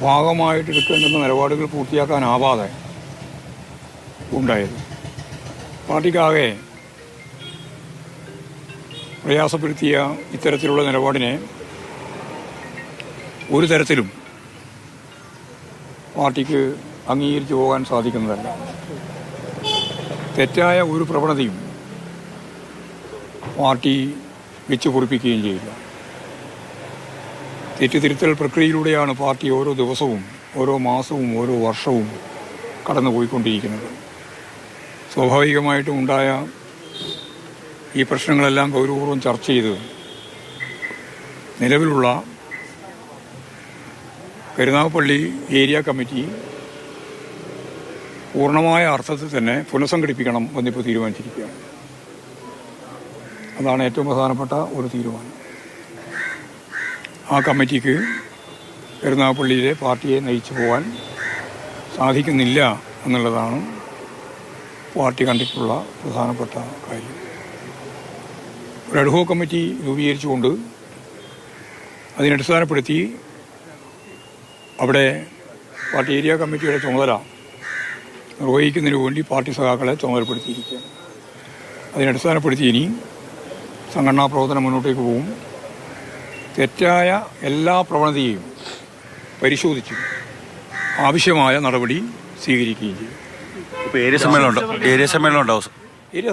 ഭാഗമായിട്ട് എടുക്കേണ്ടുന്ന നിലപാടുകൾ പൂർത്തിയാക്കാനാവാതെ ഉണ്ടായത്. പാർട്ടിക്കാകെ പ്രയാസപ്പെടുത്തിയ ഇത്തരത്തിലുള്ള നിലപാടിനെ ഒരു തരത്തിലും പാർട്ടിക്ക് അംഗീകരിച്ചു പോകാൻ സാധിക്കുന്നതല്ല. തെറ്റായ ഒരു പ്രവണതയും പാർട്ടി വെച്ച് പൊറിപ്പിക്കുകയും ചെയ്യില്ല. തെറ്റുതിരുത്തൽ പ്രക്രിയയിലൂടെയാണ് പാർട്ടി ഓരോ ദിവസവും, ഓരോ മാസവും, ഓരോ വർഷവും കടന്നു പോയിക്കൊണ്ടിരിക്കുന്നത്. സ്വാഭാവികമായിട്ടും ഉണ്ടായ ഈ പ്രശ്നങ്ങളെല്ലാം ഗൗരവപൂർവ്വം ചർച്ച ചെയ്ത് നിലവിലുള്ള കരുനാഗപ്പള്ളി ഏരിയ കമ്മിറ്റി പൂർണ്ണമായ അർത്ഥത്തിൽ തന്നെ പുനഃസംഘടിപ്പിക്കണം എന്നിപ്പോൾ തീരുമാനിച്ചിരിക്കുകയാണ്. അതാണ് ഏറ്റവും പ്രധാനപ്പെട്ട ഒരു തീരുമാനം. ആ കമ്മിറ്റിക്ക് കരുനാഗപ്പള്ളിയിലെ പാർട്ടിയെ നയിച്ചു പോകാൻ സാധിക്കുന്നില്ല എന്നുള്ളതാണ് പാർട്ടി കണ്ടിട്ടുള്ള പ്രധാനപ്പെട്ട കാര്യം. ഒരു അഡ്ഹോc കമ്മിറ്റി രൂപീകരിച്ചുകൊണ്ട് അതിനടിസ്ഥാനപ്പെടുത്തി അവിടെ പാർട്ടി ഏരിയ കമ്മിറ്റിയുടെ ചുമതല നിർവഹിക്കുന്നതിന് വേണ്ടി പാർട്ടി സഖാക്കളെ ചുമതലപ്പെടുത്തിയിരിക്കുകയാണ്. അതിനടിസ്ഥാനപ്പെടുത്തി ഇനി സംഘടനാ പ്രവർത്തനം മുന്നോട്ടേക്ക് പോകും. തെറ്റായ എല്ലാ പ്രവണതയെയും പരിശോധിച്ച് ആവശ്യമായ നടപടി സ്വീകരിക്കുകയും ചെയ്യും. ഇപ്പോൾ ഏരിയ സമ്മേളനം ഉണ്ടാവും. ഏരിയ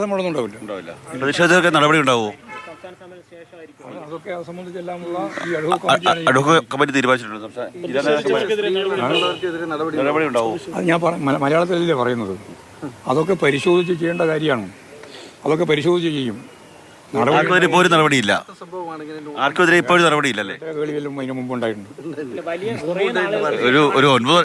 സമ്മേളനം ഉണ്ടാവില്ല. പ്രതിഷേധമൊക്കെ നടപടി ഉണ്ടാവുമോ? അതൊക്കെ അത് സംബന്ധിച്ചെല്ലാമുള്ള ഈ അഡ്ഹോക് കമ്മിറ്റി തീരുമാനിച്ചിട്ടുണ്ട്. നടപടി ഉണ്ടാവും. അത് ഞാൻ മലയാളത്തിലല്ലേ പറയുന്നത്. അതൊക്കെ പരിശോധിച്ച് ചെയ്യേണ്ട കാര്യമാണ്. അതൊക്കെ പരിശോധിച്ച് ചെയ്യും. ആർക്കെതിരെ ഇപ്പോൾ ഒരു നടപടിയില്ല. ആർക്കെതിരെ ഇപ്പോൾ ഒരു നടപടിയില്ലല്ലേ? കളികളിലും അതിന് മുമ്പ് ഉണ്ടായിട്ടുണ്ട്. ഒരു 9